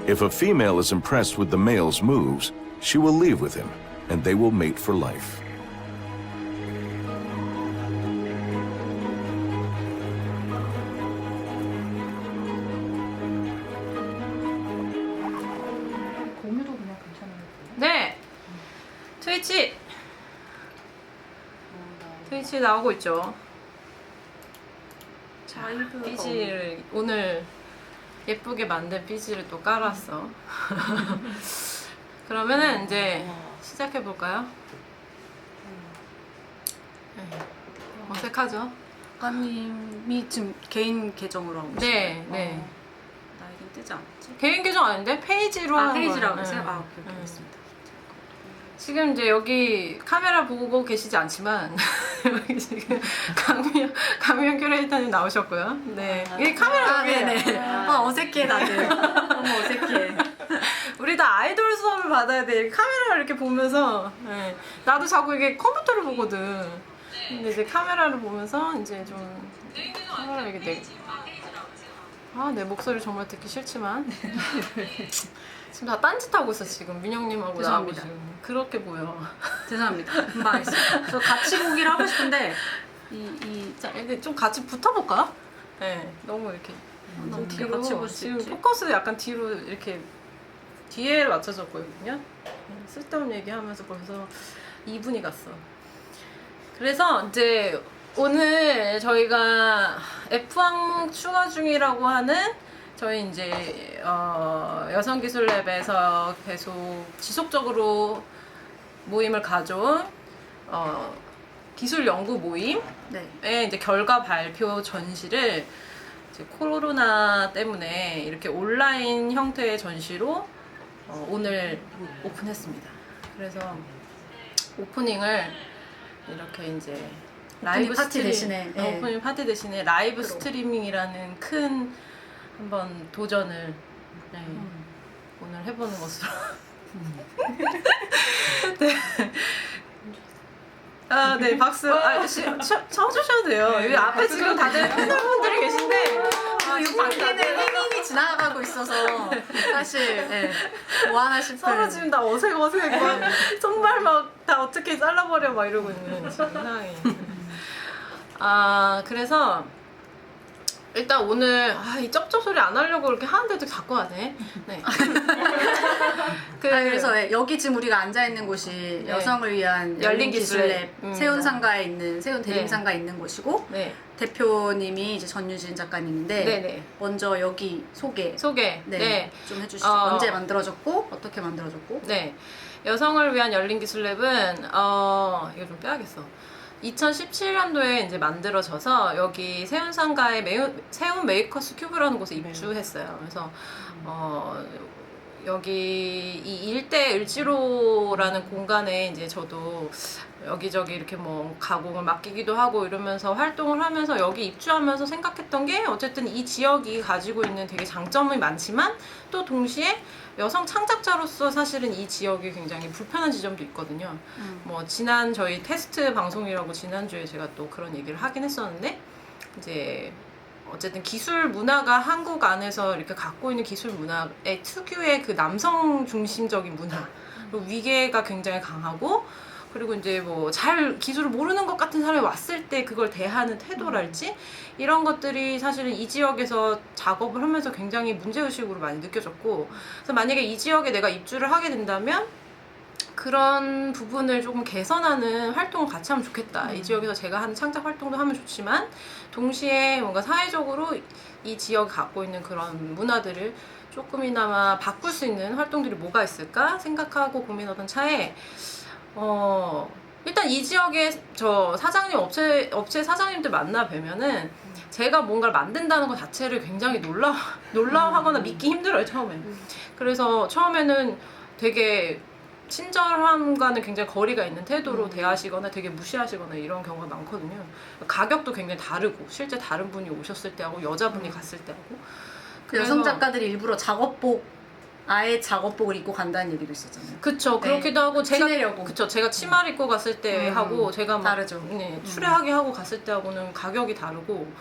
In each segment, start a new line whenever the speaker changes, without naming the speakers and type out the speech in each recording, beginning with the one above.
If a female is impressed with the male's moves, she will leave with him, and they will mate for life.
공유도 그냥 괜찮은 것
네! 트위치 나오고 있죠. 자, 삐지를 오늘 예쁘게 만든 삐지를 또 깔았어. 그러면은 이제 시작해 볼까요? 네. 어색하죠?
작가님이 지금 개인 계정으로 하고
네, 네.
나에겐 뜨지 않았지?
개인 계정 아닌데 페이지로 하는
페이지라고
거예요.
했어요?
네.
아, 오케이,
네.
됐습니다.
지금 이제 여기 카메라 보고 계시지 않지만 여기 지금 강미연 큐레이터님 나오셨고요. 네, 이 카메라 여기에요.
네네. 어색해 다들. 너무 어색해.
우리 다 아이돌 수업을 받아야 돼. 카메라를 이렇게 보면서. 네. 나도 자꾸 이게 컴퓨터를 보거든. 근데 이제 카메라를 보면서 이제 좀 카메라 이렇게 내 목소리 정말 듣기 싫지만 지금 다 딴짓하고 있어. 지금 민영님하고 나하고
죄송합니다.
지금 그렇게 보여.
죄송합니다. 금방했어요. 저 같이 보기를 하고 싶은데
자, 근데 좀 같이 붙어볼까? 네, 너무 이렇게
너무
뒤로
같이 볼 수
지금
있지.
포커스 약간 뒤로 이렇게 뒤에 맞춰졌거든요. 쓸데없는 얘기하면서 벌써 2분이 갔어. 그래서 이제 오늘 저희가 F 항목 추가 중이라고 하는 저희 이제 여성기술랩에서 계속 지속적으로 모임을 가져온 기술 연구 모임의
네.
이제 결과 발표 전시를 이제 코로나 때문에 이렇게 온라인 형태의 전시로 오늘 오픈했습니다. 그래서 오프닝을 이렇게 이제 라이브
파티
스트림,
대신에, 네.
오프닝 파티 대신에 라이브 스트리밍이라는 큰 한번 도전을 오늘 해보는 것으로. 네. 아, 네, 박수. 쳐주셔도 돼요. 여기 앞에 지금 다들 팬들분들이 계신데,
이 밖에는 혜민이 지나가고 있어서 사실 뭐 하나 싶은
서로 지금 다 어색어색 막 정말 막 다 어떻게 잘라버려 막 이러고 있는 지금 상황이. 그래서 일단 오늘 이 쩝쩝 소리 안 하려고 이렇게 하는데도 자꾸 하네. 네.
그래서 여기 지금 우리가 앉아 있는 곳이 여성을 위한 열린 기술랩 세운상가에 있는 세운 대림상가에 있는 곳이고
네.
대표님이 이제 전유진 작가님인데
네네.
먼저 여기 소개
네.
좀 해주시죠. 언제 만들어졌고 어떻게 만들어졌고?
네. 여성을 위한 열린 기술랩은 이거 좀 빼야겠어. 2017년도에 이제 만들어져서 여기 세운상가의 세운 메이커스 큐브라는 곳에 입주했어요. 그래서 여기 이 일대 을지로라는 공간에 이제 저도 여기저기 이렇게 뭐 가공을 맡기기도 하고 이러면서 활동을 하면서 여기 입주하면서 생각했던 게 어쨌든 이 지역이 가지고 있는 되게 장점이 많지만 또 동시에 여성 창작자로서 사실은 이 지역이 굉장히 불편한 지점도 있거든요. 뭐 지난 저희 테스트 방송이라고 지난주에 제가 또 그런 얘기를 하긴 했었는데 이제 어쨌든 기술 문화가 한국 안에서 이렇게 갖고 있는 기술 문화의 특유의 그 남성 중심적인 문화 그리고 위계가 굉장히 강하고 그리고 이제 뭐 잘 기술을 모르는 것 같은 사람이 왔을 때 그걸 대하는 태도랄지 이런 것들이 사실은 이 지역에서 작업을 하면서 굉장히 문제의식으로 많이 느껴졌고 그래서 만약에 이 지역에 내가 입주를 하게 된다면 그런 부분을 조금 개선하는 활동을 같이 하면 좋겠다. 이 지역에서 제가 하는 창작 활동도 하면 좋지만 동시에 뭔가 사회적으로 이 지역이 갖고 있는 그런 문화들을 조금이나마 바꿀 수 있는 활동들이 뭐가 있을까 생각하고 고민하던 차에 일단 이 지역에 저 사장님 업체 사장님들 만나 뵈면은 제가 뭔가를 만든다는 것 자체를 굉장히 놀라워하거나 믿기 힘들어요 처음에. 그래서 처음에는 되게 친절함과는 굉장히 거리가 있는 태도로 대하시거나 되게 무시하시거나 이런 경우가 많거든요. 가격도 굉장히 다르고 실제 다른 분이 오셨을 때하고 여자분이 갔을 때하고
여성 작가들이 일부러 아예 작업복을 입고 간다는 얘기도 있었잖아요.
그쵸. 그렇기도 하고
티내려고.
제가 치마를 입고 갔을 때 하고 제가 막
다르죠.
추레하게 하고 갔을 때 하고는 가격이 다르고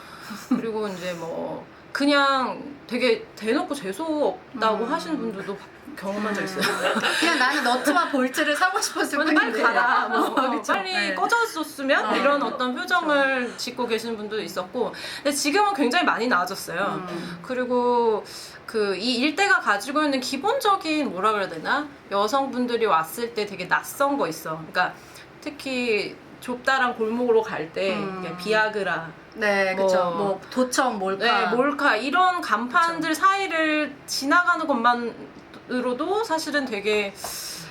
그리고 이제 뭐 그냥 되게 대놓고 재수 없다고 하시는 분들도 경험한 적 있어요.
그냥 나는 너트와 볼트를 사고 싶었을
빨리
뿐인데.
가라, 뭐,
그쵸?
빨리
네.
꺼졌었으면 이런 어떤 표정을 짓고 계시는 분도 있었고, 근데 지금은 굉장히 많이 나아졌어요. 그리고 그 이 일대가 가지고 있는 기본적인 뭐라 그래야 되나, 여성분들이 왔을 때 되게 낯선 거 있어. 그러니까 특히 좁다란 골목으로 갈 때 비아그라,
네, 그렇죠. 뭐 도청, 몰카.
네, 몰카 이런 간판들 사이를 지나가는 것만으로도 사실은 되게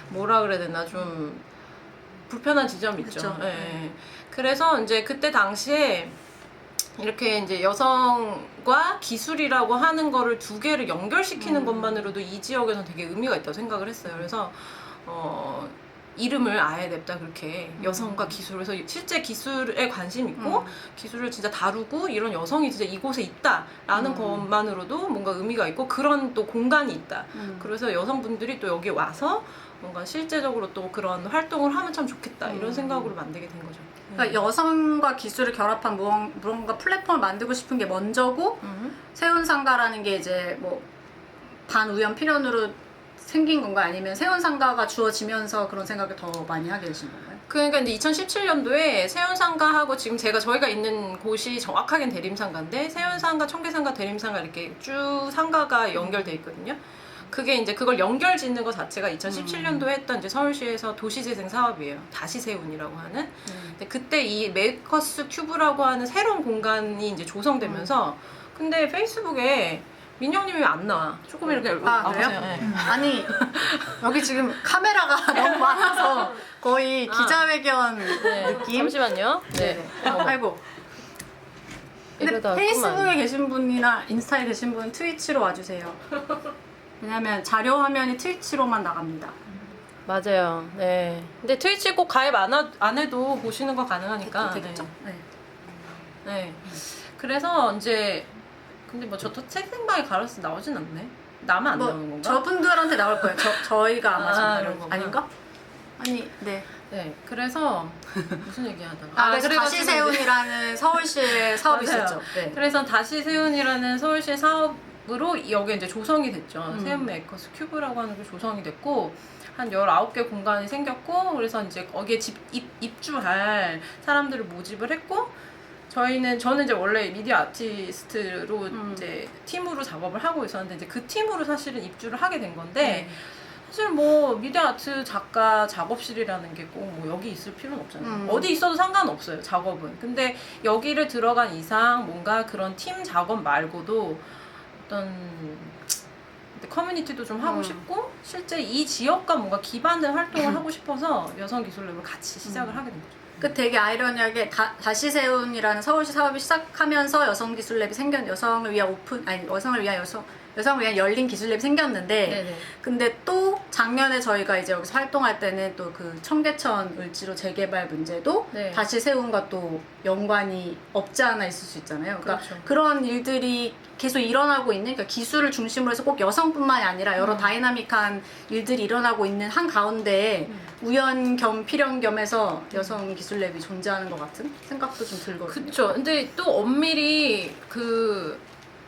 뭐라 그래야 되나, 좀 불편한 지점이 있죠.
그쵸.
네. 그래서 이제 그때 당시에 이렇게 이제 여성과 기술이라고 하는 거를 두 개를 연결시키는 것만으로도 이 지역에서는 되게 의미가 있다고 생각을 했어요. 그래서 이름을 아예 냅다 그렇게 여성과 기술에서 실제 기술에 관심 있고 기술을 진짜 다루고 이런 여성이 진짜 이곳에 있다라는 것만으로도 뭔가 의미가 있고 그런 또 공간이 있다. 그래서 여성분들이 또 여기 와서 뭔가 실제적으로 또 그런 활동을 하면 참 좋겠다 이런 생각으로 만들게 된 거죠.
그러니까 여성과 기술을 결합한 무언가 플랫폼을 만들고 싶은 게 먼저고 세운상가라는 게 이제 뭐 반우연 필연으로 생긴 건가요? 아니면 세운상가가 주어지면서 그런 생각을 더 많이 하게 되신 건가요?
그러니까 이제 2017년도에 세운상가하고 지금 저희가 있는 곳이 정확하게는 대림상가인데 세운상가, 청계상가, 대림상가 이렇게 쭉 상가가 연결돼 있거든요. 그게 이제 그걸 연결 짓는 것 자체가 2017년도에 했던 이제 서울시에서 도시재생 사업이에요. 다시 세운이라고 하는. 근데 그때 이 메이커스 큐브라고 하는 새로운 공간이 이제 조성되면서 근데 페이스북에 민영님이 왜 안 나와? 조금 이렇게
그래요?
와보세요. 네.
아니 여기 지금 카메라가 너무 많아서 거의 기자회견 느낌?
잠시만요. 네.
아이고. 근데
이러다
페이스북에
그만.
계신 분이나 인스타에 계신 분은 트위치로 와주세요. 왜냐면 자료 화면이 트위치로만 나갑니다.
맞아요. 네. 근데 트위치 꼭 가입 안 해도 보시는 거 가능하니까.
되겠죠? 네.
네. 그래서 이제 근데 뭐 저 채팅방에 가려서 나오진 않네. 나만 안 나오는 건가?
저분들한테 나올 거예요. 저희가 아마 지금
이런 건가?
아닌가? 아니, 네.
네. 그래서 무슨 얘기 하다가
네, 그래서 다시 세운이라는 서울시의 사업이
맞아요.
있었죠. 네.
그래서 다시 세운이라는 서울시의 사업으로 여기 이제 조성이 됐죠. 세운 메이커스 큐브라고 하는 게 조성이 됐고 한 19개 공간이 생겼고 그래서 이제 거기에 입주할 사람들을 모집을 했고 저는 이제 원래 미디어 아티스트로 이제 팀으로 작업을 하고 있었는데 이제 그 팀으로 사실은 입주를 하게 된 건데 사실 뭐 미디어 아트 작가 작업실이라는 게 꼭 뭐 여기 있을 필요는 없잖아요. 어디 있어도 상관없어요, 작업은. 근데 여기를 들어간 이상 뭔가 그런 팀 작업 말고도 어떤 커뮤니티도 좀 하고 싶고 실제 이 지역과 뭔가 기반된 활동을 하고 싶어서 여성기술랩을 같이 시작을 하게 된 거죠.
그 되게 아이러니하게 다시 세운이라는 서울시 사업이 시작하면서 여성기술랩이 여성을 위한 열린 기술랩이 생겼는데
네네.
근데 또 작년에 저희가 이제 여기서 활동할 때는 또 그 청계천 을지로 재개발 문제도
네.
다시 세운과 또 연관이 없지 않아 있을 수 있잖아요. 그러니까
그렇죠.
그런 일들이 계속 일어나고 있는 그러니까 기술을 중심으로 해서 꼭 여성뿐만이 아니라 여러 다이나믹한 일들이 일어나고 있는 한 가운데 우연 겸 필연 겸해서 여성 기술랩이 존재하는 것 같은 생각도 좀 들거든요.
그쵸. 근데 또 엄밀히 그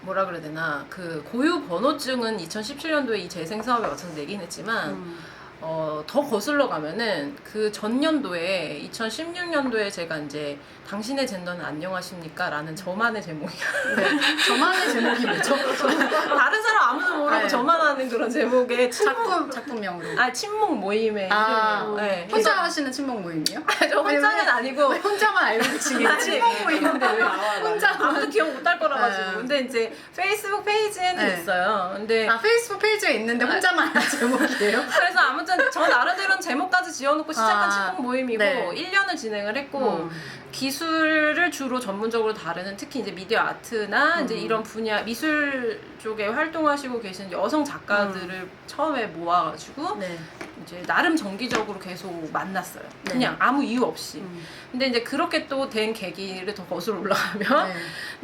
뭐라 그래야 되나 그 고유 번호증은 2017년도에 이 재생 사업에 맞춰서 내긴 했지만 더 거슬러 가면은 그 전년도에 2016년도에 제가 이제 당신의 젠더는 안녕하십니까? 라는 저만의 제목이
네. 저만의 제목이 뭐죠?
다른 사람 아무도 모르고
네.
저만 하는 그런 제목의
작품명으로.
친목 모임의
아,
이름이에요. 네.
혼자 하시는 친목 모임이요?
저 혼자는 아니고
왜 혼자만 알고 계시게
아니,
친목 모임인데 왜 혼자만
아무도 기억 못할 거라 가지고.
네.
근데 이제 페이스북 페이지에는
네.
있어요. 근데
페이스북 페이지가 있는데 혼자만 하는 제목이에요?
그래서 아무튼 저 나름대로는 제목까지 지어놓고 시작한 친목 모임이고
네.
1년을 진행을 했고 기술을 주로 전문적으로 다루는 특히 이제 미디어 아트나 이제 이런 분야 미술 쪽에 활동하시고 계신 여성 작가들을 처음에 모아가지고
네.
이제 나름 정기적으로 계속 만났어요.
네.
그냥 아무 이유 없이. 근데 이제 그렇게 또 된 계기를 더 거슬러 올라가면
네.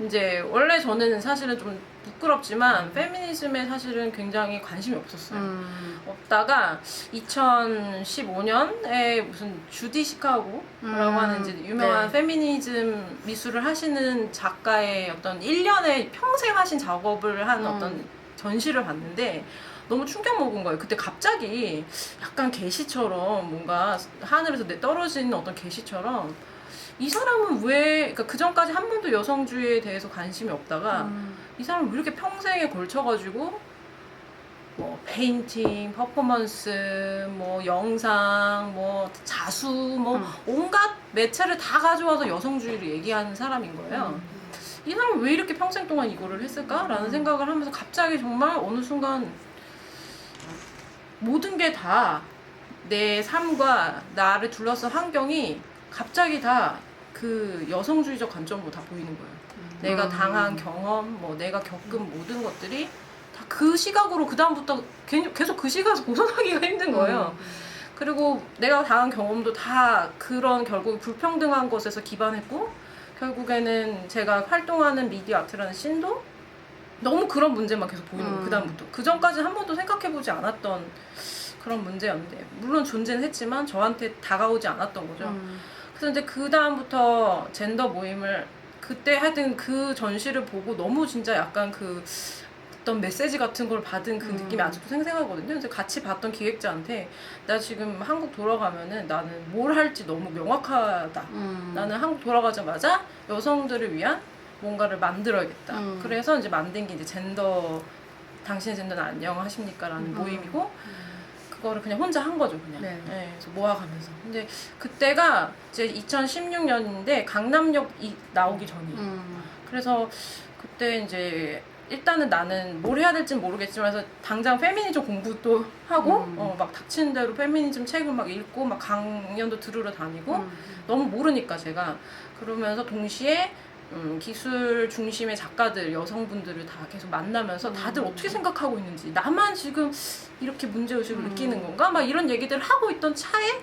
이제 원래 저는 사실은 좀 부끄럽지만 페미니즘에 사실은 굉장히 관심이 없었어요. 없다가 2015년에 무슨 주디 시카고라고 하는 이제 유명한
네.
페미니즘 미술을 하시는 작가의 어떤 1년에 평생 하신 작업을 한 어떤 전시를 봤는데 너무 충격 먹은 거예요. 그때 갑자기 약간 계시처럼 뭔가 하늘에서 떨어지는 어떤 계시처럼 이 사람은 왜, 그러니까 그 전까지 한 번도 여성주의에 대해서 관심이 없다가 이 사람은 왜 이렇게 평생에 걸쳐가지고 뭐 페인팅, 퍼포먼스, 뭐 영상, 뭐 자수, 뭐 온갖 매체를 다 가져와서 여성주의를 얘기하는 사람인 거예요. 이 사람은 왜 이렇게 평생 동안 이거를 했을까라는 생각을 하면서 갑자기 정말 어느 순간 모든 게 다 내 삶과 나를 둘러싼 환경이 갑자기 다 그 여성주의적 관점으로 다 보이는 거예요. 내가 당한 경험, 뭐 내가 겪은 모든 것들이 다 그 시각으로 그 다음부터 계속 그 시각에서 벗어나기가 힘든 거예요. 그리고 내가 당한 경험도 다 그런 결국 불평등한 것에서 기반했고 결국에는 제가 활동하는 미디어 아트라는 씬도 너무 그런 문제만 계속 보이는 거예요. 그 다음부터. 그 전까지는 한 번도 생각해보지 않았던 그런 문제였는데 물론 존재는 했지만 저한테 다가오지 않았던 거죠. 그래서 이제 그 다음부터 젠더 모임을 그때 하여튼 그 전시를 보고 너무 진짜 약간 그 어떤 메시지 같은 걸 받은 그 느낌이 아직도 생생하거든요. 그래서 같이 봤던 기획자한테 나 지금 한국 돌아가면은 나는 뭘 할지 너무 명확하다. 나는 한국 돌아가자마자 여성들을 위한 뭔가를 만들어야겠다. 그래서 이제 만든 게 이제 당신의 젠더는 안녕하십니까라는 모임이고 그거를 그냥 혼자 한 거죠, 그냥.
네.
네, 그래서 모아가면서. 근데 그때가 이제 2016년인데 강남역이 나오기 전이에요. 그래서 그때 이제 일단은 나는 뭘 해야 될지 모르겠지만 해서 당장 페미니즘 공부도 하고 막 닥치는 대로 페미니즘 책을 막 읽고 막 강연도 들으러 다니고 너무 모르니까 제가 그러면서 동시에 기술 중심의 작가들, 여성분들을 다 계속 만나면서 다들 어떻게 생각하고 있는지 나만 지금 이렇게 문제의식을 느끼는 건가? 막 이런 얘기들을 하고 있던 차에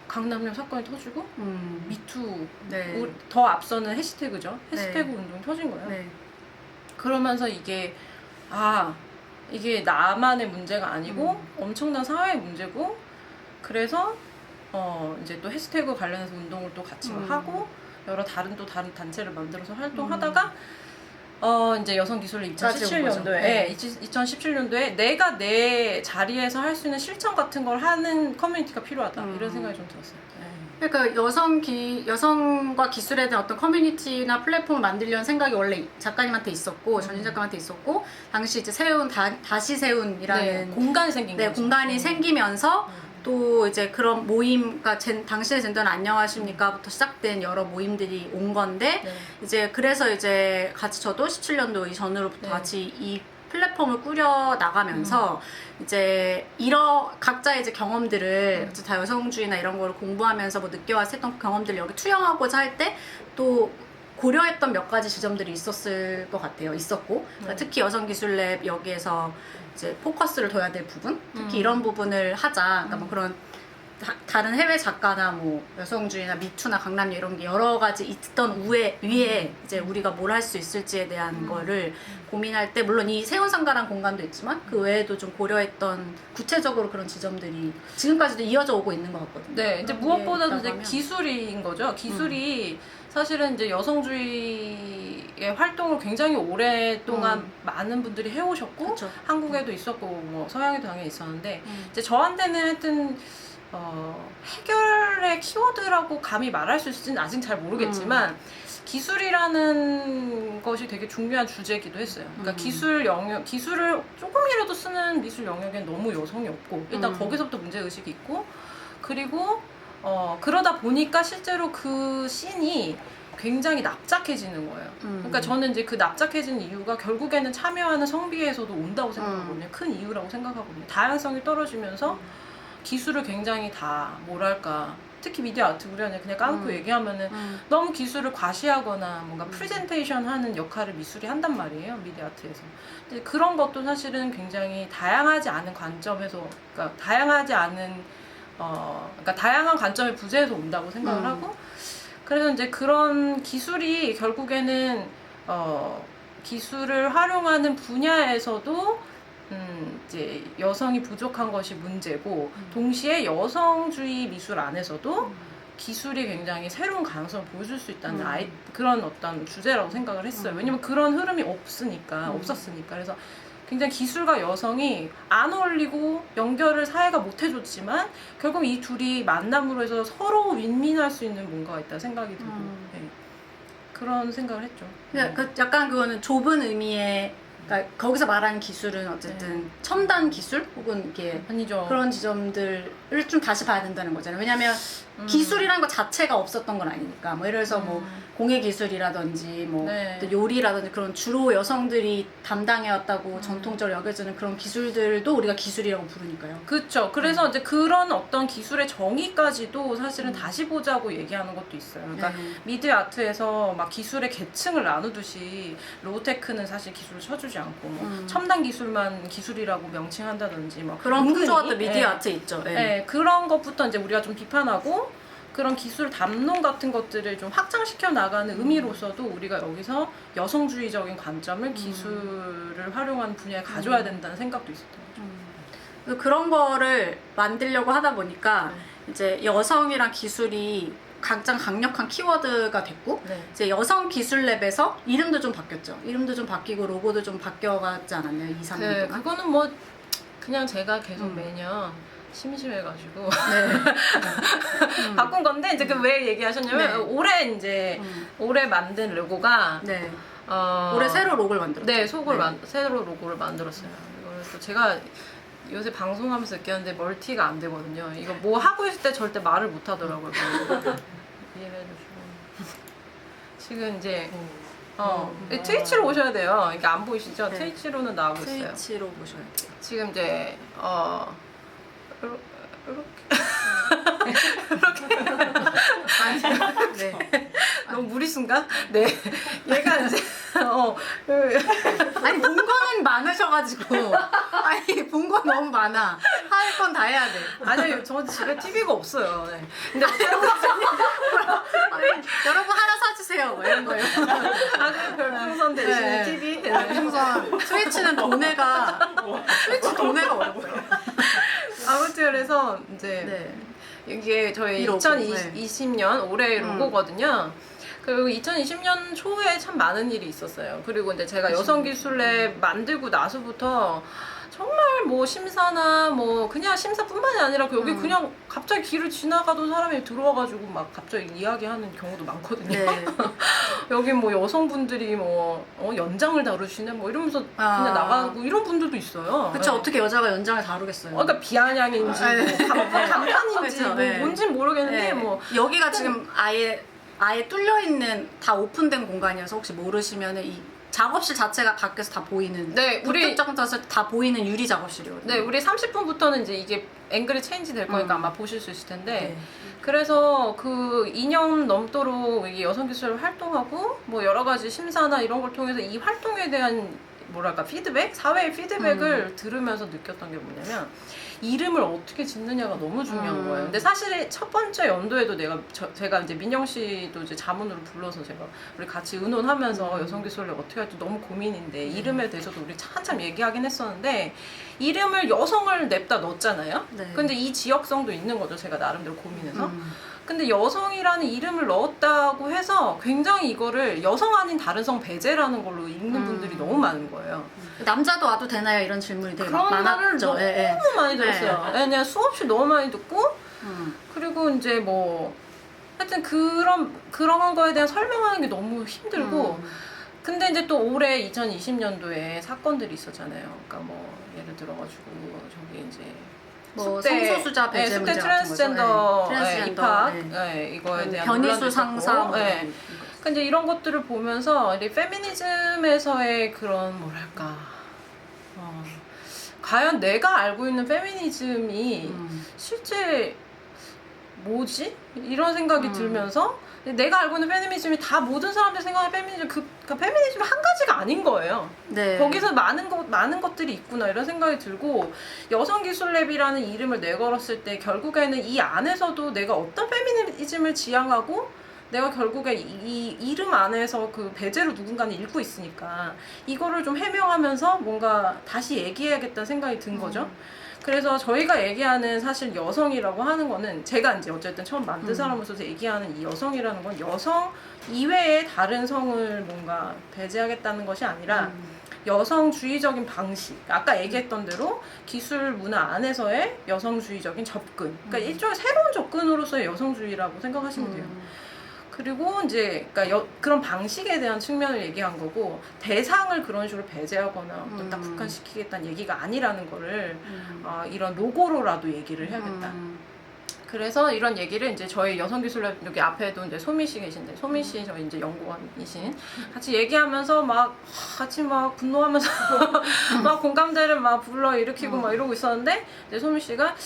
강남역 사건이 터지고 미투
네.
더 앞서는 해시태그죠. 해시태그
네.
운동이 터진 거예요.
네.
그러면서 이게 이게 나만의 문제가 아니고 엄청난 사회의 문제고 그래서 이제 또 해시태그 관련해서 운동을 또 같이 하고 여러 다른 단체를 만들어서 활동하다가 이제 여성기술을 2017년도에
네.
2017년도에 내가 내 자리에서 할 수 있는 실천 같은 걸 하는 커뮤니티가 필요하다 이런 생각이 좀 들었어요. 네.
그러니까 여성과 기술에 대한 어떤 커뮤니티나 플랫폼을 만들려는 생각이 원래 작가님한테 있었고 전진 작가님한테 있었고 당시 이제 다시 세운이라는
네, 공간이 생긴
네,
거죠.
공간이 생기면서 또 이제 그런 모임, 그러니까 당신의 젠더는 안녕하십니까부터 시작된 여러 모임들이 온 건데
네.
이제 그래서 이제 같이 저도 17년도 이전으로부터
네.
같이 이 플랫폼을 꾸려 나가면서 이제 각자의 이제 경험들을 다 여성주의나 이런 거를 공부하면서 뭐 느껴왔던 경험들을 여기 투영하고자 할 때 또 고려했던 몇 가지 지점들이 있었을 것 같아요. 있었고 그러니까 특히 여성기술랩 여기에서 이제 포커스를 둬야 될 부분, 특히 이런 부분을 하자. 그러니까 뭐 그런 다른 해외 작가나 뭐 여성주의나 미투나 강남역 이런 게 여러 가지 있던 위에 이제 우리가 뭘 할 수 있을지에 대한 거를 고민할 때 물론 이 세운상가라는 공간도 있지만 그 외에도 좀 고려했던 구체적으로 그런 지점들이 지금까지도 이어져 오고 있는 것 같거든요.
네, 이제
그런
무엇보다도
게
이제
있다고 하면.
기술인 거죠. 기술이 사실은 이제 여성주의의 활동을 굉장히 오랫동안 많은 분들이 해오셨고
그쵸.
한국에도 있었고 뭐 서양에도 당연히 있었는데 이제 저한테는 하여튼 해결의 키워드라고 감히 말할 수 있을지는 아직 잘 모르겠지만 기술이라는 것이 되게 중요한 주제이기도 했어요. 그러니까 기술을 조금이라도 쓰는 미술 영역엔 너무 여성이 없고 일단 거기서부터 문제의식이 있고 그리고 그러다 보니까 실제로 그 씬이 굉장히 납작해지는 거예요. 그러니까 저는 이제 그 납작해지는 이유가 결국에는 참여하는 성비에서도 온다고 생각하거든요. 큰 이유라고 생각하거든요. 다양성이 떨어지면서 기술을 굉장히 다 뭐랄까 특히 미디어 아트 우리가 그냥 까놓고 얘기하면은 너무 기술을 과시하거나 뭔가 프레젠테이션 하는 역할을 미술이 한단 말이에요. 미디어 아트에서. 근데 그런 것도 사실은 굉장히 다양하지 않은 관점에서, 그러니까 다양하지 않은 그러니까 다양한 관점의 부재에서 온다고 생각을 하고, 그래서 이제 그런 기술이 결국에는 기술을 활용하는 분야에서도 이제 여성이 부족한 것이 문제고, 동시에 여성주의 미술 안에서도 기술이 굉장히 새로운 가능성을 보여줄 수 있다는 그런 어떤 주제라고 생각을 했어요. 왜냐면 그런 흐름이 없었으니까. 그래서 굉장히 기술과 여성이 안 어울리고 연결을 사회가 못 해줬지만 결국 이 둘이 만남으로 해서 서로 윈윈할 수 있는 뭔가가 있다 생각이 들고 네. 그런 생각을 했죠.
그 약간 그거는 좁은 의미의, 그러니까 거기서 말하는 기술은 어쨌든 첨단 기술 혹은 이렇게
아니죠.
그런 지점들을 좀 다시 봐야 된다는 거잖아요. 왜냐하면 기술이라는 것 자체가 없었던 건 아니니까. 뭐 예를 들어서 뭐 공예 기술이라든지 뭐
네.
또 요리라든지 그런 주로 여성들이 담당해왔다고 전통적으로 여겨지는 그런 기술들도 우리가 기술이라고 부르니까요.
그렇죠. 그래서 이제 그런 어떤 기술의 정의까지도 사실은 다시 보자고 얘기하는 것도 있어요. 그러니까 미디어 아트에서 막 기술의 계층을 나누듯이 로우테크는 사실 기술을 쳐주지 않고 뭐 첨단 기술만 기술이라고 명칭한다든지 뭐
그런 풍조가 또
은근히,
미디어 아트에 있죠.
네, 그런 것부터 이제 우리가 좀 비판하고 그런 기술 담론 같은 것들을 좀 확장시켜 나가는 의미로서도 우리가 여기서 여성주의적인 관점을 기술을 활용하는 분야에 가져야 된다는 생각도 있었던 거죠.
그런 거를 만들려고 하다 보니까 이제 여성이랑 기술이 가장 강력한 키워드가 됐고 이제 여성 기술 랩에서 이름도 좀 바뀌었죠. 이름도 좀 바뀌고 로고도 좀 바뀌어가지 않았나요? 2, 3년
네,
동안?
그거는 뭐 그냥 제가 계속 매년 심심해가지고 바꾼 건데 이제 그 왜 얘기하셨냐면 올해 이제 올해 만든 로고가
올해 새로 로고를 만들었죠.
네, 새로 로고를 만들었어요. 이거를 또 제가 요새 방송하면서 느꼈는데 멀티가 안 되거든요. 이거 뭐 하고 있을 때 절대 말을 못 하더라고요. 이해해 주시고 지금 이제 트위치로 오셔야 돼요. 이게 안 보이시죠?
네.
트위치로는 나오고 있어요.
트위치로 보셔야 돼요.
지금 이제
네.
너무 무리수인가? 네. 얘가 이제
아니 본 거는 많으셔가지고 아니 본 거 너무 많아. 할 건 다 해야 돼.
아니요, 저 집에 TV가 없어요. 네. 근데
여러분 하나 사주세요. 뭐 이런 거예요.
별풍선 대신에 TV.
별풍선. 스위치는 도내가 어려워요.
아무튼 그래서 이제 이게 저희
이 로고,
2020년 올해 로고거든요. 그리고 2020년 초에 참 많은 일이 있었어요. 그리고 이제 제가 여성기술랩 만들고 나서부터 정말 뭐 심사나 뭐 그냥 심사뿐만이 아니라 여기 그냥 갑자기 길을 지나가던 사람이 들어와가지고 막 갑자기 이야기하는 경우도 많거든요. 여기 뭐 여성분들이 뭐 연장을 다루시네 뭐 이러면서 그냥 나가고 이런 분들도 있어요.
그쵸. 어떻게 여자가 연장을 다루겠어요.
그러니까 비아냥인지 뭐 감탄인지
그쵸,
뭐 뭔진 모르겠는데 뭐
여기가 지금 아예 뚫려 있는 다 오픈된 공간이어서 혹시 모르시면은 이 작업실 자체가 밖에서 다 보이는 우리 정도에서 다 보이는 유리 작업실이거든요.
네, 우리 30분부터는 이제 이게 앵글이 체인지 될 거니까 아마 보실 수 있을 텐데 그래서 그 2년 넘도록 이게 여성기술 활동하고 뭐 여러 가지 심사나 이런 걸 통해서 이 활동에 대한 뭐랄까 피드백? 사회의 피드백을 들으면서 느꼈던 게 뭐냐면 이름을 어떻게 짓느냐가 너무 중요한 거예요. 근데 사실 첫 번째 연도에도 제가 이제 민영 씨도 이제 자문으로 불러서 제가 우리 같이 의논하면서 여성기술을 어떻게 할지 너무 고민인데 이름에 대해서도 우리 한참 얘기하긴 했었는데 이름을 여성을 냅다 넣었잖아요. 근데 이 지역성도 있는 거죠. 제가 나름대로 고민해서. 근데 여성이라는 이름을 넣었다고 해서 굉장히 이거를 여성 아닌 다른 성 배제라는 걸로 읽는 분들이 너무 많은 거예요.
남자도 와도 되나요? 이런 질문이 되게
그런 말을
많았죠.
너무 많이 들었어요. 그냥 수없이 너무 많이 듣고 그리고 이제 뭐 하여튼 그런 거에 대한 설명하는 게 너무 힘들고 근데 이제 또 올해 2020년도에 사건들이 있었잖아요. 그러니까 뭐 예를 들어가지고 저기 이제
뭐 성소수자 배제
숙대
문제
트랜스젠더 입학 이거에 대한
변이수 상상
근데 이런 것들을 보면서 이 페미니즘에서의 그런 뭐랄까 과연 내가 알고 있는 페미니즘이 실제 뭐지? 이런 생각이 들면서 내가 알고 있는 페미니즘이 다 모든 사람들이 생각하는 페미니즘 그 페미니즘이 한 가지가 아닌 거예요.
네.
거기서 많은 것들이 있구나 이런 생각이 들고 여성기술랩이라는 이름을 내걸었을 때 결국에는 이 안에서도 내가 어떤 페미니즘을 지향하고 내가 결국에 이 이름 안에서 그 배제로 누군가는 읽고 있으니까 이거를 좀 해명하면서 뭔가 다시 얘기해야겠다는 생각이 든 거죠. 그래서 저희가 얘기하는 사실 여성이라고 하는 거는 제가 이제 어쨌든 처음 만든 사람으로서 얘기하는 이 여성이라는 건 여성 이외의 다른 성을 뭔가 배제하겠다는 것이 아니라 여성주의적인 방식, 아까 얘기했던 대로 기술 문화 안에서의 여성주의적인 접근, 그러니까 일종의 새로운 접근으로서의 여성주의라고 생각하시면 돼요. 그리고 이제 그러니까 그런 방식에 대한 측면을 얘기한 거고 대상을 그런 식으로 배제하거나 어떤 딱 국한시키겠다는 얘기가 아니라는 거를 이런 로고로라도 얘기를 해야겠다. 그래서 이런 얘기를 이제 저희 여성기술랩 여기 앞에도 이제 소미 씨 계신데 소미 씨 저희 이제 연구원이신 같이 얘기하면서 막 같이 막 분노하면서 막 공감대를 막 불러 일으키고 막 이러고 있었는데 이제 소미 씨가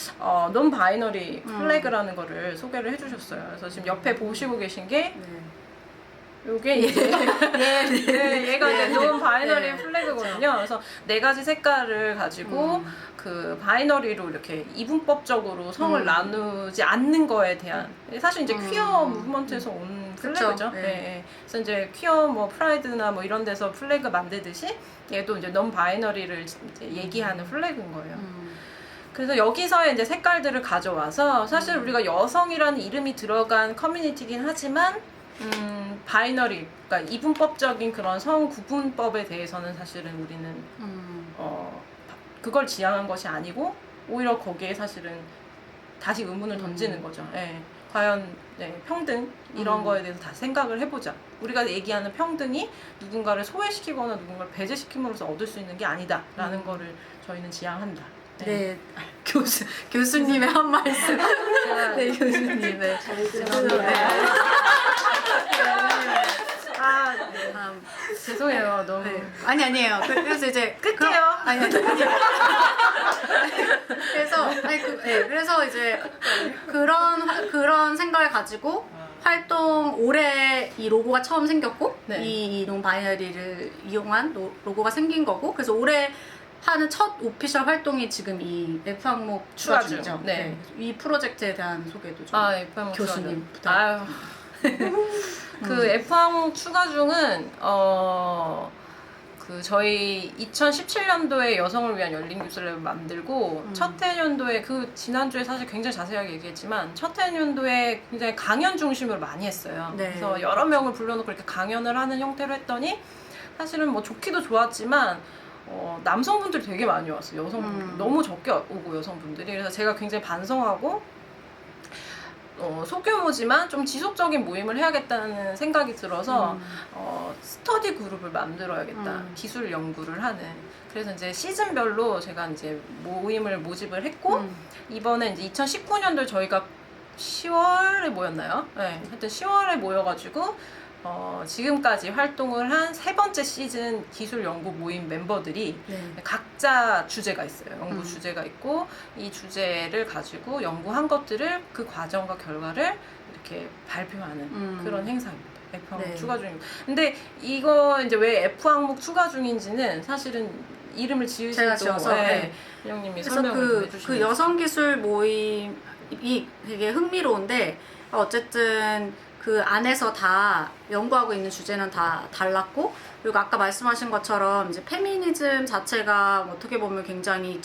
non binary 플래그라는 거를 소개를 해주셨어요. 그래서 지금 옆에 보시고 계신 게 요게 이제 얘가 이제 non binary 플래그거든요. 그래서 네 가지 색깔을 가지고 그 바이너리로 이렇게 이분법적으로 성을 나누지 않는 거에 대한 사실 이제 퀴어 무브먼트에서 온 플래그죠. 네. 그래서 이제 퀴어 뭐 프라이드나 뭐 이런 데서 플래그 만들듯이 얘도 이제 non binary를 이제 얘기하는 플래그인 거예요. 그래서 여기서의 이제 색깔들을 가져와서 사실 우리가 여성이라는 이름이 들어간 커뮤니티긴 하지만 바이너리, 그러니까 이분법적인 그런 성 구분법에 대해서는 사실은 우리는 그걸 지향한 것이 아니고 오히려 거기에 사실은 다시 의문을 던지는 거죠. 예. 과연 평등 이런 거에 대해서 다시 생각을 해보자. 우리가 얘기하는 평등이 누군가를 소외시키거나 누군가를 배제시킴으로써 얻을 수 있는 게 아니다라는 거를 저희는 지향한다.
네, 교수님의 한 말씀. 네, 교수님. 네.
죄송해요. 너무.
아니에요. 그래서 이제
끌게요.
아니. 그래서 이제 그런 생각을 가지고 활동 올해 이 로고가 처음 생겼고 이 non binary를 이용한 로고가 생긴 거고 그래서 올해 하는 첫 오피셜 활동이 지금 이 F 항목 추가 중이죠.
네.
이 프로젝트에 대한 소개도 좀
F 항목
교수님
부탁. 그 F 항목 추가 중은 그 저희 2017년도에 여성을 위한 열린 기술랩을 만들고 첫 해년도에 그 지난주에 사실 굉장히 자세하게 얘기했지만 첫 해년도에 굉장히 강연 중심으로 많이 했어요.
네.
그래서 여러 명을 불러놓고 이렇게 강연을 하는 형태로 했더니 사실은 뭐 좋기도 좋았지만 남성분들이 되게 많이 왔어요. 여성분들 너무 적게 오고 여성분들이 그래서 제가 굉장히 반성하고 소규모지만 좀 지속적인 모임을 해야겠다는 생각이 들어서 스터디 그룹을 만들어야겠다. 기술 연구를 하는. 그래서 이제 시즌별로 제가 이제 모임을 모집을 했고 이번에 이제 2019년도에 저희가 10월에 모였나요? 네, 하여튼 10월에 모여가지고 지금까지 활동을 한 세 번째 시즌 기술 연구 모임 멤버들이 각자 주제가 있어요. 연구 주제가 있고 이 주제를 가지고 연구한 것들을 그 과정과 결과를 이렇게 발표하는 그런 행사입니다. F 항목 추가 중입니다. 근데 이거 이제 왜 F 항목 추가 중인지는 사실은 이름을 지으신 형님이 설명을 해주시면
그 여성 기술 모임이 되게 흥미로운데 어쨌든 그 안에서 다 연구하고 있는 주제는 다 달랐고 그리고 아까 말씀하신 것처럼 이제 페미니즘 자체가 어떻게 보면 굉장히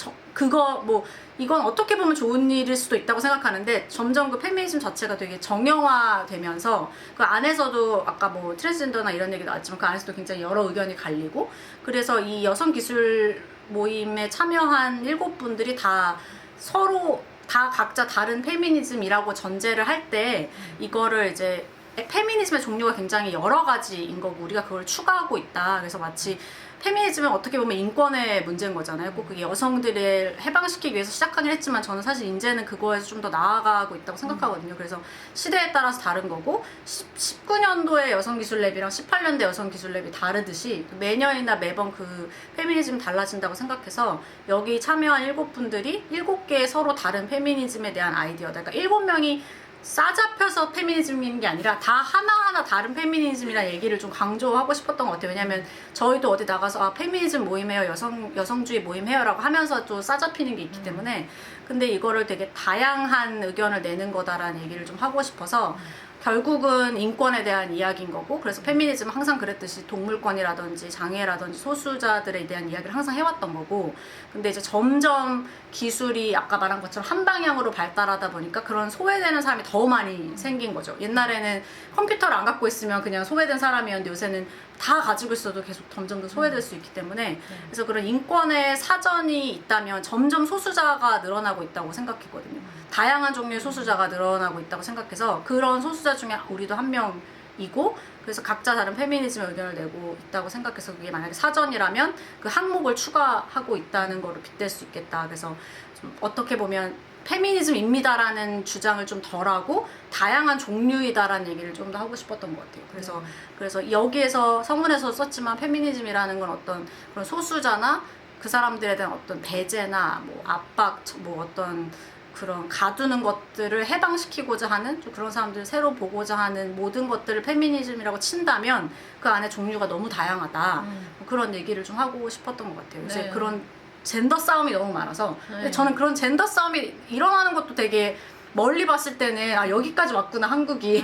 이건 어떻게 보면 좋은 일일 수도 있다고 생각하는데 점점 그 페미니즘 자체가 되게 정형화되면서 그 안에서도 아까 뭐 트랜스젠더나 이런 얘기 나왔지만 그 안에서도 굉장히 여러 의견이 갈리고 그래서 이 여성 기술 모임에 참여한 7분들이 다 서로 다 각자 다른 페미니즘이라고 전제를 할 때 이거를 이제 페미니즘의 종류가 굉장히 여러 가지인 거고 우리가 그걸 추가하고 있다. 그래서 마치 페미니즘은 어떻게 보면 인권의 문제인 거잖아요. 꼭 그게 여성들을 해방시키기 위해서 시작하긴 했지만 저는 사실 이제는 그거에서 좀 더 나아가고 있다고 생각하거든요. 그래서 시대에 따라서 다른 거고 19년도의 여성기술랩이랑 18년대 여성기술랩이 다르듯이 매년이나 매번 그 페미니즘 달라진다고 생각해서 여기 참여한 7분들이 7개의 서로 다른 페미니즘에 대한 아이디어다. 그러니까 7명이 싸잡혀서 페미니즘인 게 아니라 다 하나하나 다른 페미니즘이라는 얘기를 좀 강조하고 싶었던 것 같아요. 왜냐면 저희도 어디 나가서 아 페미니즘 모임해요, 여성주의 모임해요라고 하면서 또 싸잡히는 게 있기 때문에 근데 이거를 되게 다양한 의견을 내는 거다라는 얘기를 좀 하고 싶어서 결국은 인권에 대한 이야기인 거고 그래서 페미니즘은 항상 그랬듯이 동물권이라든지 장애라든지 소수자들에 대한 이야기를 항상 해왔던 거고 근데 이제 점점 기술이 아까 말한 것처럼 한 방향으로 발달하다 보니까 그런 소외되는 사람이 더 많이 생긴 거죠. 옛날에는 컴퓨터를 안 갖고 있으면 그냥 소외된 사람이었는데 요새는 다 가지고 있어도 계속 점점 더 소외될 수 있기 때문에 그래서 그런 인권의 사전이 있다면 점점 소수자가 늘어나고 있다고 생각했거든요. 다양한 종류의 소수자가 늘어나고 있다고 생각해서 그런 소수자 중에 우리도 한 명이고 그래서 각자 다른 페미니즘의 의견을 내고 있다고 생각해서 그게 만약에 사전이라면 그 항목을 추가하고 있다는 거로 빗댈 수 있겠다. 그래서 좀 어떻게 보면 페미니즘입니다라는 주장을 좀 덜하고 다양한 종류이다라는 얘기를 좀 더 하고 싶었던 것 같아요. 그래서 여기에서 성문에서 썼지만 페미니즘이라는 건 어떤 그런 소수자나 그 사람들에 대한 어떤 배제나 뭐 압박, 뭐 어떤 그런 가두는 것들을 해방시키고자 하는 좀 그런 사람들을 새로 보고자 하는 모든 것들을 페미니즘이라고 친다면 그 안에 종류가 너무 다양하다. 뭐 그런 얘기를 좀 하고 싶었던 것 같아요. 요새
네.
그런 젠더 싸움이 너무 많아서 근데 저는 그런 젠더 싸움이 일어나는 것도 되게 멀리 봤을 때는 아 여기까지 왔구나 한국이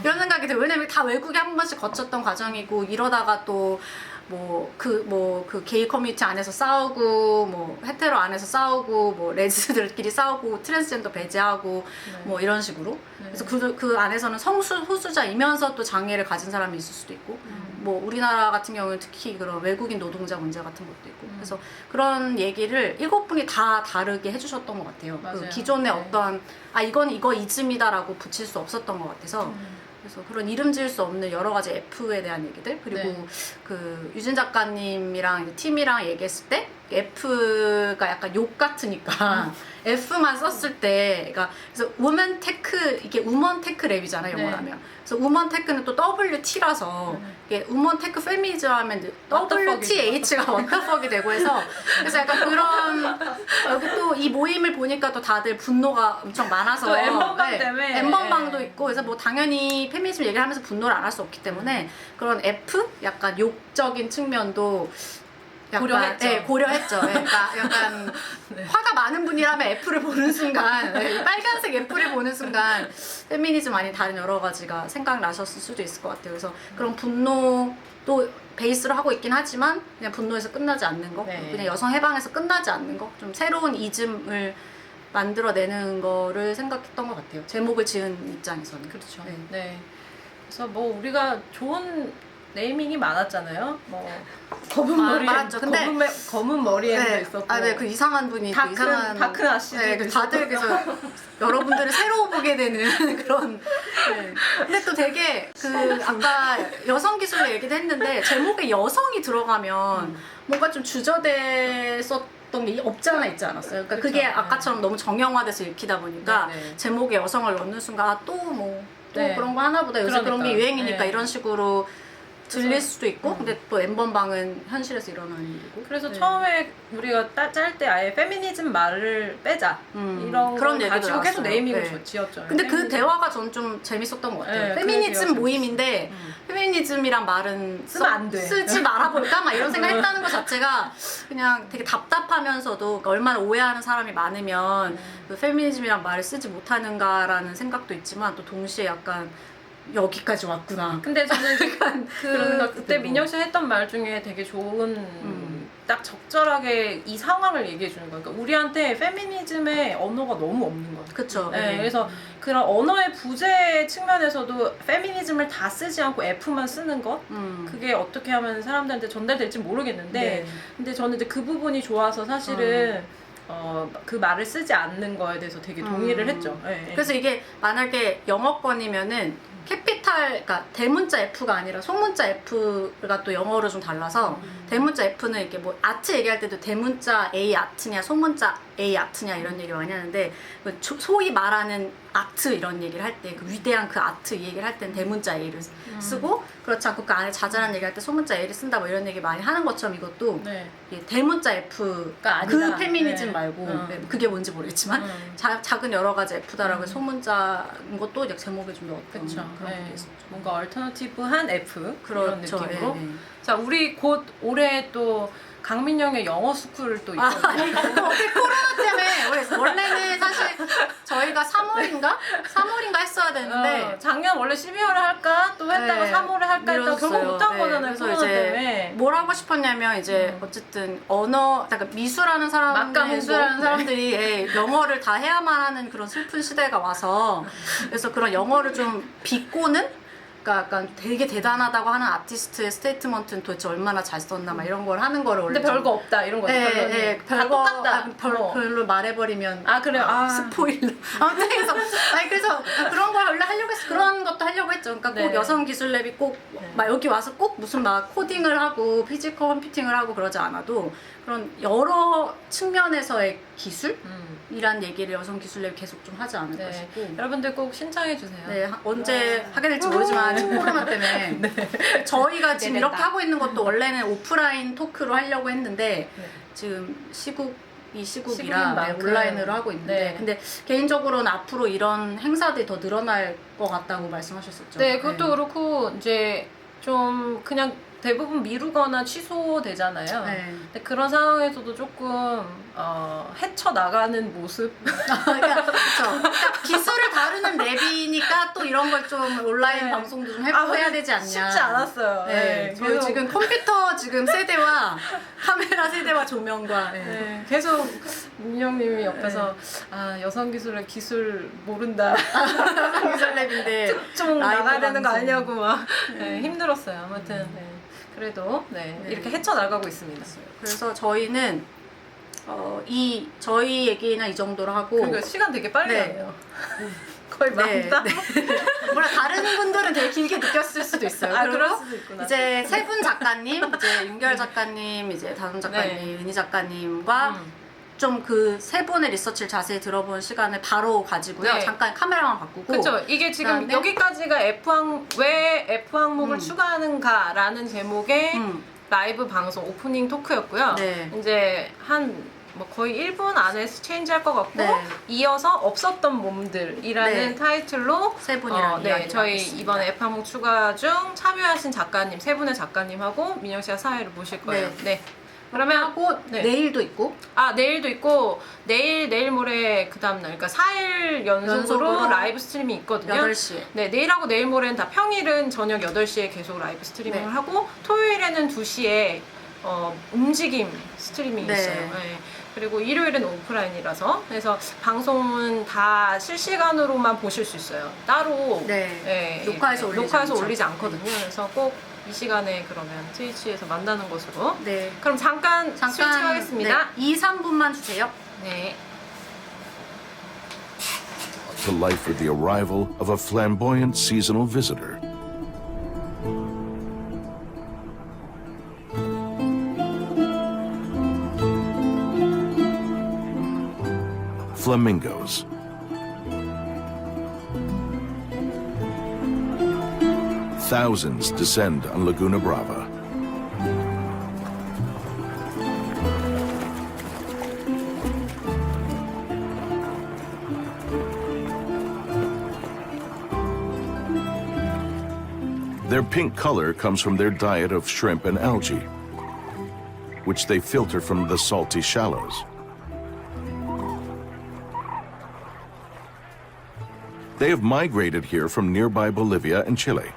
이런 생각이 들어요. 왜냐면 다 외국에 한 번씩 거쳤던 과정이고 이러다가 또 그 게이 커뮤니티 안에서 싸우고 뭐 헤테로 안에서 싸우고 뭐 레즈들끼리 싸우고 트랜스젠더 배제하고 뭐 이런 식으로 그래서 그 안에서는 소수자이면서 또 장애를 가진 사람이 있을 수도 있고 뭐 우리나라 같은 경우는 특히 그런 외국인 노동자 문제 같은 것도 있고 그래서 그런 얘기를 7분이 다 다르게 해주셨던 것 같아요. 그 기존의 어떤 아 이건 이거 이즘이다라고 붙일 수 없었던 것 같아서 그래서 그런 이름 지을 수 없는 여러 가지 F에 대한 얘기들 그리고 그 유진 작가님이랑 이제 팀이랑 얘기했을 때 F가 약간 욕 같으니까 F만 썼을 때 그러니까 그래서 우먼 테크 이게 우먼 테크 랩이잖아요 영어로 하면 그래서 우먼 테크는 또 WT라서 이게 우먼 테크 페미니즘 하면 WTH가 원터퍽이 되고 해서 그래서 약간 그런 여기 또 이 모임을 보니까 또 다들 분노가 엄청 많아서
또 엠번방 때문에
엠번방도 있고 그래서 뭐 당연히 페미니즘 얘기를 하면서 분노를 안 할 수 없기 때문에 그런 F 약간 욕적인 측면도 약간,
고려했죠.
네, 고려했죠. 그러니까 약간 화가 많은 분이라면 F를 보는 순간 빨간색 F를 보는 순간 페미니즘 아닌 다른 여러 가지가 생각나셨을 수도 있을 것 같아요. 그래서 그런 분노도 베이스로 하고 있긴 하지만 그냥 분노에서 끝나지 않는 거 그냥 여성 해방에서 끝나지 않는 거 좀 새로운 이즘을 만들어내는 거를 생각했던 것 같아요. 제목을 지은 입장에서는.
그렇죠. 네. 그래서 뭐 우리가 좋은 네이밍이 많았잖아요. 뭐 검은 머리,
많았죠. 근데
검은 머리에도 있었고.
아, 네, 그 이상한 분이 또 이상한
다큰 아씨도
네, 다들 그래서 여러분들을 새로 보게 되는 그런. 네. 근데 또 되게 그 아까 여성 기술 얘기도 했는데 제목에 여성이 들어가면 뭔가 좀 주저됐었던 게 없잖아 있지 않았어요. 그러니까 그게 아까처럼 너무 정형화돼서 읽히다 보니까 제목에 여성을 넣는 순간 아, 또 뭐 또 그런 거 하나보다 요새 그런 게 유행이니까 이런 식으로 들릴 수도 있고 근데 또 엠번방은 현실에서 일어나는 일이고
그래서 처음에 우리가 짤 때 아예 페미니즘 말을 빼자 이런
그런
거
얘기도
가지고 계속
나왔어요.
네이밍을 지었죠.
근데 그 대화가 전 좀 재밌었던 것 같아요.
네,
페미니즘
그래요,
모임인데 페미니즘이란 말은
쓰면 안 돼.
쓰지 말아볼까? 막 이런 생각 했다는 것 자체가 그냥 되게 답답하면서도 그러니까 얼마나 오해하는 사람이 많으면 그 페미니즘이란 말을 쓰지 못하는가라는 생각도 있지만 또 동시에 약간 여기까지 왔구나.
근데 저는
그런 생각도
그때
들고.
민영 씨가 했던 말 중에 되게 좋은 딱 적절하게 이 상황을 얘기해 주는 거예요. 그러니까 우리한테 페미니즘의 언어가 너무 없는 거예요.
그쵸.
네, 그래서 그런 언어의 부재 측면에서도 페미니즘을 다 쓰지 않고 F만 쓰는 것 그게 어떻게 하면 사람들한테 전달될지 모르겠는데 근데 저는 이제 그 부분이 좋아서 사실은 그 말을 쓰지 않는 거에 대해서 되게 동의를 했죠. 네.
그래서 이게 만약에 영어권이면은 캐피탈, 그러니까 대문자 F가 아니라 소문자 F가 또 영어로 좀 달라서 대문자 F는 이렇게 뭐 아트 얘기할 때도 대문자 A 아트냐 소문자 A 아트냐 이런 얘기를 많이 하는데 소위 말하는 아트 이런 얘기를 할 때 그 위대한 그 아트 이 얘기를 할 때는 대문자 A를 쓰고 그렇지 않고 그 안에 자잘한 얘기할 때 소문자 L이 쓴다 뭐 이런 얘기 많이 하는 것처럼 이것도
네.
이 대문자 F가
아니다.
그 페미니즘
네.
말고
네.
그게 뭔지 모르겠지만 작은 여러 가지 F다라고 소문자인 것도 이제 제목에 좀 넣었던
그렇죠.
그런
네.
게 있었죠.
뭔가 얼터너티브한 F 이런
그렇죠.
느낌으로.
네, 네.
자, 우리 곧 올해 또 강민영의 영어 스쿨을 또 있거든요.
아니, 어떻게 코로나 때문에 원래는 사실 저희가 3월인가 했어야 되는데
작년 원래 12월에 할까 또 했다가
네,
3월에 할까 했다가
미뤘어요.
결국 못한
네,
거잖아요.
그래서
코로나
이제
때문에.
뭘 하고 싶었냐면 이제 어쨌든 언어, 그러니까 미술하는 사람,
막강
예술하는
홍보.
사람들이 예, 영어를 다 해야만 하는 그런 슬픈 시대가 와서 그래서 그런 영어를 좀 비꼬는. 그러니까 약간 되게 대단하다고 하는 아티스트의 스테이트먼트는 도대체 얼마나 잘 썼나 막 이런 걸 하는 거를 원래
근데 별거 없다 이런 거죠.
예,
결론이.
예,
다
별거
똑같다.
별로 말해버리면
아, 그래요? 아.
스포일러. 아무튼 그래서 그런 걸 원래 하려고 했어. 그런 것도 하려고 했죠. 그러니까 꼭
네.
여성 기술랩이 꼭 막 여기 와서 꼭 무슨 막 코딩을 하고 피지컬 컴퓨팅을 하고 그러지 않아도 그런 여러 측면에서의 기술이란 얘기를 여성 기술랩이 계속 좀 하지 않을까
네.
싶고.
여러분들 꼭 신청해 주세요.
네, 언제 하게 될지 모르지만 지금 코로나 때문에 저희가 지금 이렇게 하고 있는 것도 원래는 오프라인 토크로 하려고 했는데
네.
지금 시국이라
시국인
네,
만큼.
온라인으로 하고 있는데
네.
근데 개인적으로는 앞으로 이런 행사들이 더 늘어날 것 같다고 말씀하셨었죠.
네, 그것도 그렇고 이제 좀 그냥 대부분 미루거나 취소되잖아요.
네.
근데 그런 상황에서도 조금 헤쳐나가는 모습.
그러니까, 그쵸. 그러니까 기술을 다루는 랩이니까 또 이런 걸 좀 온라인
네.
방송도 좀 해야 되지 않냐.
쉽지 않았어요.
네, 저희
계속-
지금 컴퓨터 지금 세대와 카메라 세대와 조명과 네.
네, 계속 민영님이 옆에서 아 여성 기술의 기술 모른다.
기술랩인데
좀
라이브
나가야 되는 거
방송.
아니냐고 막 네, 힘들었어요. 아무튼 네. 그래도 네,
네.
이렇게 헤쳐나가고 있습니다.
그래서 저희는 저희 얘기는 이 정도로 하고
그러니까 시간 되게 빨리
네.
가네요. 거의
네,
만담.
물론 다른 분들은 되게 길게 느꼈을 수도 있어요.
아,
그리고
그럴 수도 있구나.
이제 세 분 작가님, 이제 윤결 작가님, 이제 다솜 작가님,
네.
은희 작가님과 좀 그 세 분의 리서치를 자세히 들어본 시간을 바로 가지고요.
네.
잠깐 카메라만 바꾸고.
그렇죠. 이게 지금
그다음에-
여기까지가 왜 F 항목을 추가하는가라는 제목의 라이브 방송 오프닝 토크였고요.
네.
이제 한 뭐 거의 1분 안에 체인지할 것 같고
네.
이어서 없었던 몸들이라는
네.
타이틀로
세 분이랑
네,
이야기를
저희
하겠습니다.
이번에 F 항목 추가 중 참여하신 작가님 세 분의 작가님하고 민영 씨가 사회를 모실 거예요.
네.
네. 그러면
하고
네.
내일도 있고
내일도 있고 내일 모레 그 다음 날 그러니까 4일 연속으로
연속으로
라이브 스트리밍이 있거든요.
8시에.
네, 내일하고 내일 모레는 다 평일은 저녁 8시에 계속 라이브 스트리밍을
네.
하고 토요일에는 2시에 움직임 스트리밍이
네.
있어요. 네. 그리고 일요일은 오프라인이라서 그래서 방송은 다 실시간으로만 보실 수 있어요. 따로
네.
예,
녹화해서 올리지
녹화해서
않죠.
올리지 않거든요. 그래서 꼭 이 시간에 그러면 트위치에서 만나는 것으로.
네.
그럼 잠깐 스위칭하겠습니다.
네, 2, 3분만 주세요.
네.
To life with the arrival of a flamboyant seasonal visitor. Flamingos. Thousands descend on Laguna Brava. Their pink color comes from their diet of shrimp and algae, which they filter from the salty shallows. They have migrated here from nearby Bolivia and Chile.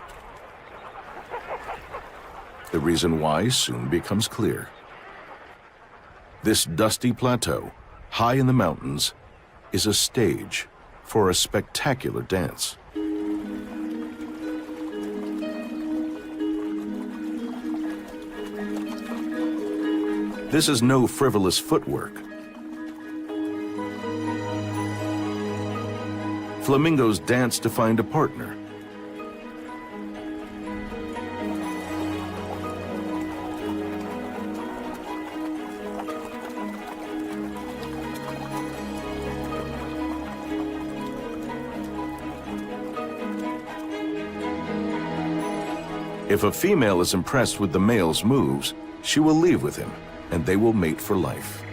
The reason why soon becomes clear. This dusty plateau, high in the mountains, is a stage for a spectacular dance. This is no frivolous footwork. Flamingos dance to find a partner. If a female is impressed with the male's moves, she will leave with him, and they will mate for life.